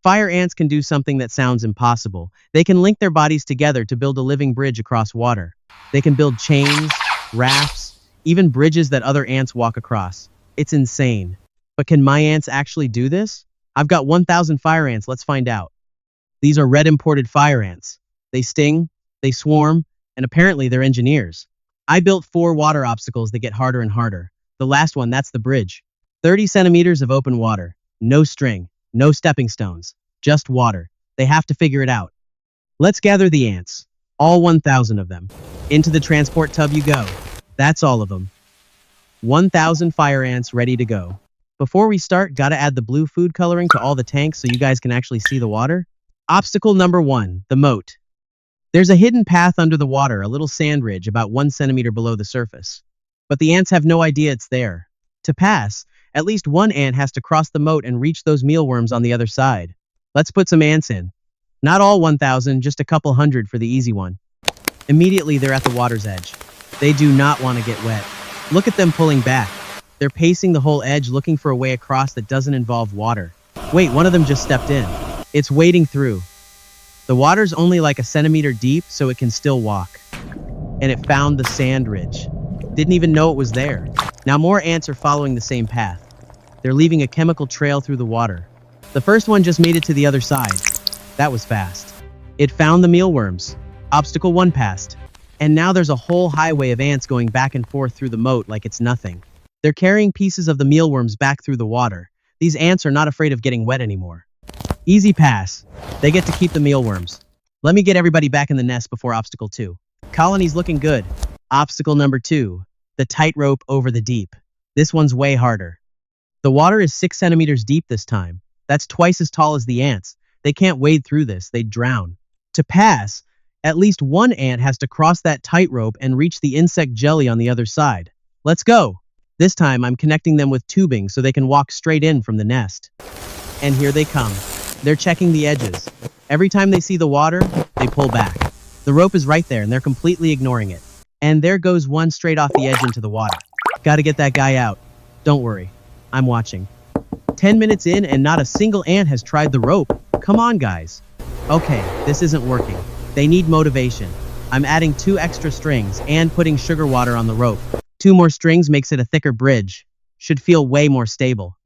Fire ants can do something that sounds impossible. They can link their bodies together to build a living bridge across water. They can build chains, rafts, even bridges that other ants walk across. It's insane. But can my ants actually do this? I've got 1,000 fire ants, let's find out. These are red imported fire ants. They sting, they swarm, and apparently they're engineers. I built 4 water obstacles that get harder and harder. The last one, that's the bridge. 30 centimeters of open water. No string, no stepping stones, just water. They have to figure it out. Let's gather the ants, all 1,000 of them. Into the transport tub you go. That's all of them. 1,000 fire ants ready to go. Before we start, gotta add the blue food coloring to all the tanks so you guys can actually see the water. Obstacle number 1, the moat. There's a hidden path under the water, a little sand ridge about 1 centimeter below the surface. But the ants have no idea it's there. To pass, at least one ant has to cross the moat and reach those mealworms on the other side. Let's put some ants in. Not all 1,000, just a couple hundred for the easy one. Immediately they're at the water's edge. They do not want to get wet. Look at them pulling back. They're pacing the whole edge looking for a way across that doesn't involve water. Wait, one of them just stepped in. It's wading through. The water's only like a centimeter deep, so it can still walk. And it found the sand ridge. Didn't even know it was there. Now more ants are following the same path. They're leaving a chemical trail through the water. The first one just made it to the other side. That was fast. It found the mealworms. Obstacle 1 passed. And now there's a whole highway of ants going back and forth through the moat like it's nothing. They're carrying pieces of the mealworms back through the water. These ants are not afraid of getting wet anymore. Easy pass. They get to keep the mealworms. Let me get everybody back in the nest before obstacle 2. Colony's looking good. Obstacle number 2, the tightrope over the deep. This one's way harder. The water is 6 centimeters deep this time. That's twice as tall as the ants. They can't wade through this, they'd drown. To pass, at least one ant has to cross that tightrope and reach the insect jelly on the other side. Let's go! This time I'm connecting them with tubing so they can walk straight in from the nest. And here they come. They're checking the edges. Every time they see the water, they pull back. The rope is right there and they're completely ignoring it. And there goes one straight off the edge into the water. Gotta get that guy out. Don't worry, I'm watching. 10 minutes in and not a single ant has tried the rope. Come on, guys. Okay, this isn't working. They need motivation. I'm adding 2 extra strings and putting sugar water on the rope. 2 more strings makes it a thicker bridge. Should feel way more stable.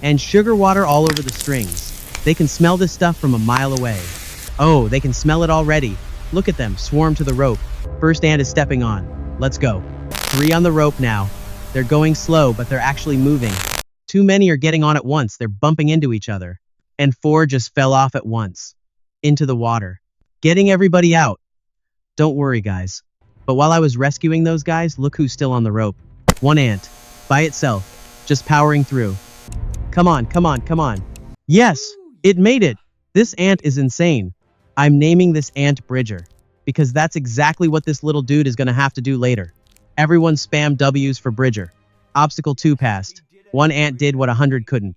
And sugar water all over the strings. They can smell this stuff from a mile away. Oh, they can smell it already. Look at them, swarm to the rope. First ant is stepping on. Let's go. 3 on the rope now. They're going slow, but they're actually moving. Too many are getting on at once. They're bumping into each other. And 4 just fell off at once. Into the water. Getting everybody out. Don't worry, guys. But while I was rescuing those guys, look who's still on the rope. 1 ant. By itself. Just powering through. Come on, come on, come on. Yes! It made it! This ant is insane. I'm naming this ant Bridger. Because that's exactly what this little dude is gonna have to do later. Everyone spam W's for Bridger. Obstacle 2 passed. 1 ant did what 100 couldn't.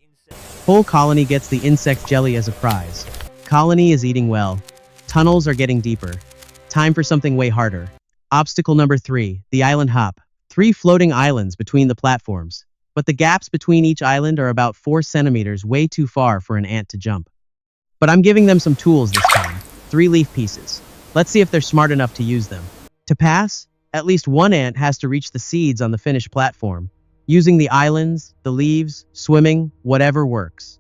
Whole colony gets the insect jelly as a prize. Colony is eating well. Tunnels are getting deeper. Time for something way harder. Obstacle number 3, the island hop. 3 floating islands between the platforms. But the gaps between each island are about 4 centimeters, way too far for an ant to jump. But I'm giving them some tools this time. 3 leaf pieces. Let's see if they're smart enough to use them. To pass, at least 1 ant has to reach the seeds on the finished platform. Using the islands, the leaves, swimming, whatever works.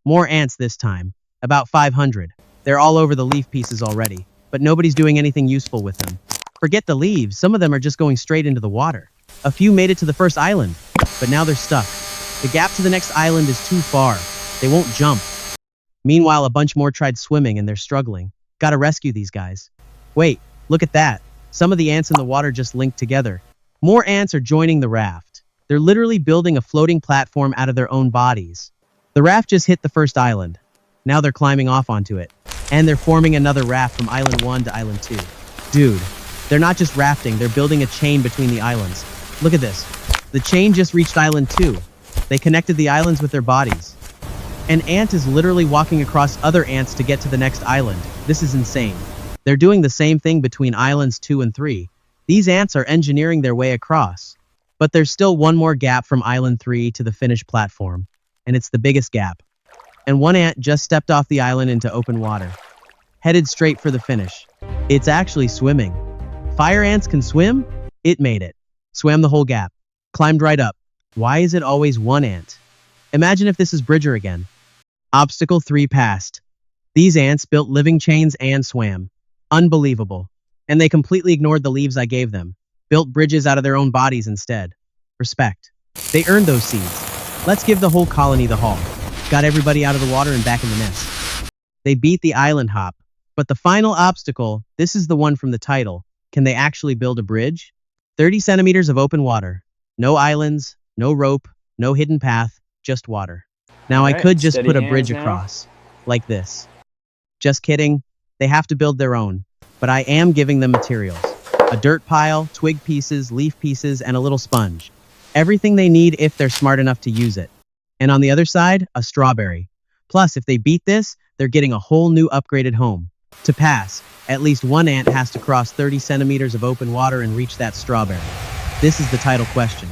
More ants this time. About 500. They're all over the leaf pieces already, but nobody's doing anything useful with them. Forget the leaves, some of them are just going straight into the water. A few made it to the first island, but now they're stuck. The gap to the next island is too far. They won't jump. Meanwhile, a bunch more tried swimming and they're struggling. Gotta rescue these guys. Wait, look at that. Some of the ants in the water just linked together. More ants are joining the raft. They're literally building a floating platform out of their own bodies. The raft just hit the first island. Now they're climbing off onto it. And they're forming another raft from island 1 to island 2. Dude, they're not just rafting, they're building a chain between the islands. Look at this. The chain just reached island 2. They connected the islands with their bodies. An ant is literally walking across other ants to get to the next island. This is insane. They're doing the same thing between islands 2 and 3. These ants are engineering their way across. But there's still one more gap from island 3 to the finished platform. And it's the biggest gap. and one ant just stepped off the island into open water, headed straight for the finish. It's actually swimming. Fire ants can swim? It made it. Swam the whole gap. Climbed right up. Why is it always one ant? Imagine if this is Bridger again. Obstacle 3 passed. These ants built living chains and swam. Unbelievable. And they completely ignored the leaves I gave them. Built bridges out of their own bodies instead. Respect. They earned those seeds. Let's give the whole colony the haul. Got everybody out of the water and back in the nest. They beat the island hop. But the final obstacle, this is the one from the title. Can they actually build a bridge? 30 centimeters of open water. No islands, no rope, no hidden path, just water. Now I could just put a bridge across. Like this. Just kidding. They have to build their own. But I am giving them materials. A dirt pile, twig pieces, leaf pieces, and a little sponge. Everything they need if they're smart enough to use it. And on the other side, a strawberry. Plus, if they beat this, they're getting a whole new upgraded home. To pass, at least one ant has to cross 30 centimeters of open water and reach that strawberry. This is the title question.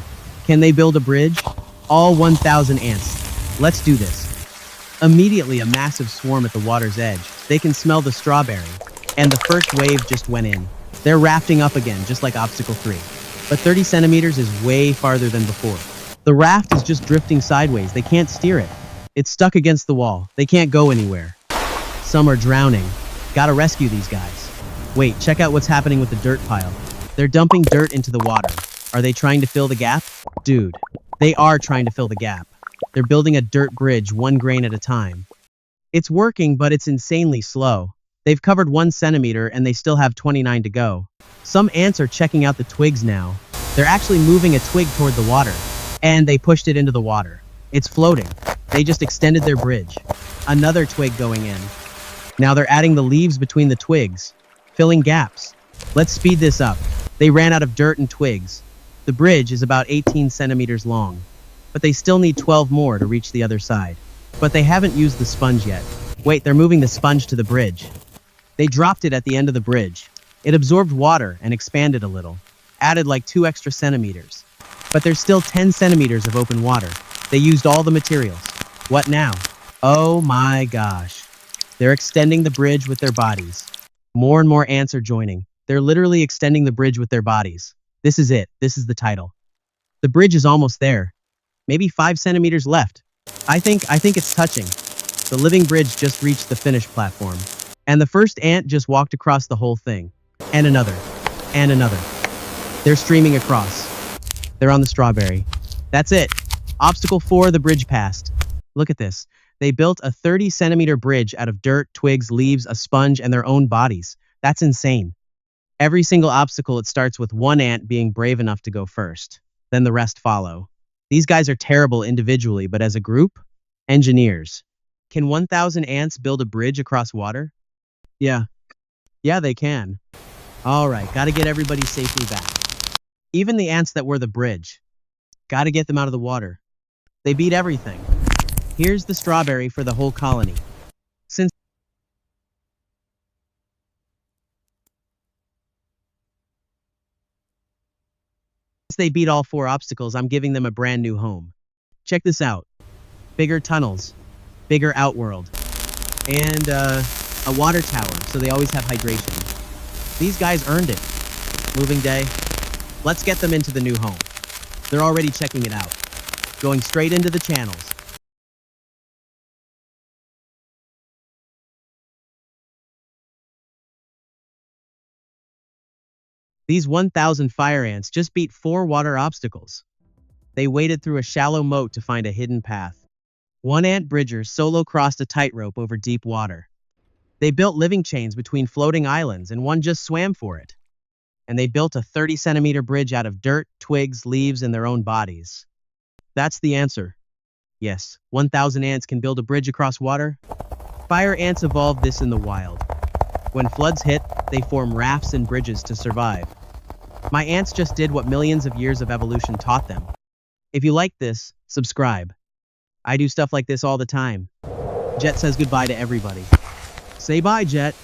Can they build a bridge? All 1,000 ants. Let's do this. Immediately, a massive swarm at the water's edge. They can smell the strawberry. And the first wave just went in. They're rafting up again, just like obstacle 3. But 30 centimeters is way farther than before. The raft is just drifting sideways. They can't steer it. It's stuck against the wall. They can't go anywhere. Some are drowning. Gotta rescue these guys. Wait, check out what's happening with the dirt pile. They're dumping dirt into the water. Are they trying to fill the gap? Dude, they are trying to fill the gap. They're building a dirt bridge 1 grain at a time. It's working, but it's insanely slow. They've covered 1 centimeter and they still have 29 to go. Some ants are checking out the twigs now. They're actually moving a twig toward the water. And they pushed it into the water. It's floating. They just extended their bridge. Another twig going in. Now they're adding the leaves between the twigs, filling gaps. Let's speed this up. They ran out of dirt and twigs. The bridge is about 18 centimeters long, but they still need 12 more to reach the other side. But they haven't used the sponge yet. Wait, they're moving the sponge to the bridge. They dropped it at the end of the bridge. It absorbed water and expanded a little, added like 2 extra centimeters. But there's still 10 centimeters of open water. They used all the materials. What now? Oh my gosh. They're extending the bridge with their bodies. More and more ants are joining. They're literally extending the bridge with their bodies. This is it. This is the title. The bridge is almost there. Maybe 5 centimeters left. I think it's touching. The living bridge just reached the finish platform. And the first ant just walked across the whole thing. And another. And another. They're streaming across. They're on the strawberry. That's it. Obstacle 4, the bridge passed. Look at this. They built a 30-centimeter bridge out of dirt, twigs, leaves, a sponge, and their own bodies. That's insane. Every single obstacle, it starts with one ant being brave enough to go first. Then the rest follow. These guys are terrible individually, but as a group, engineers. Can 1,000 ants build a bridge across water? Yeah, they can. All right, gotta get everybody safely back. Even the ants that were the bridge. Gotta get them out of the water. They beat everything. Here's the strawberry for the whole colony. Since they beat all 4 obstacles, I'm giving them a brand new home. Check this out. Bigger tunnels, bigger outworld, and a water tower, so they always have hydration. These guys earned it. Moving day. Let's get them into the new home. They're already checking it out. Going straight into the channels. These 1,000 fire ants just beat 4 water obstacles. They waded through a shallow moat to find a hidden path. One ant bridger solo crossed a tightrope over deep water. They built living chains between floating islands, and one just swam for it. And they built a 30-centimeter bridge out of dirt, twigs, leaves, and their own bodies. That's the answer. Yes, 1,000 ants can build a bridge across water. Fire ants evolved this in the wild. When floods hit, they form rafts and bridges to survive. My ants just did what millions of years of evolution taught them. If you like this, subscribe. I do stuff like this all the time. Jet says goodbye to everybody. Say bye, Jet.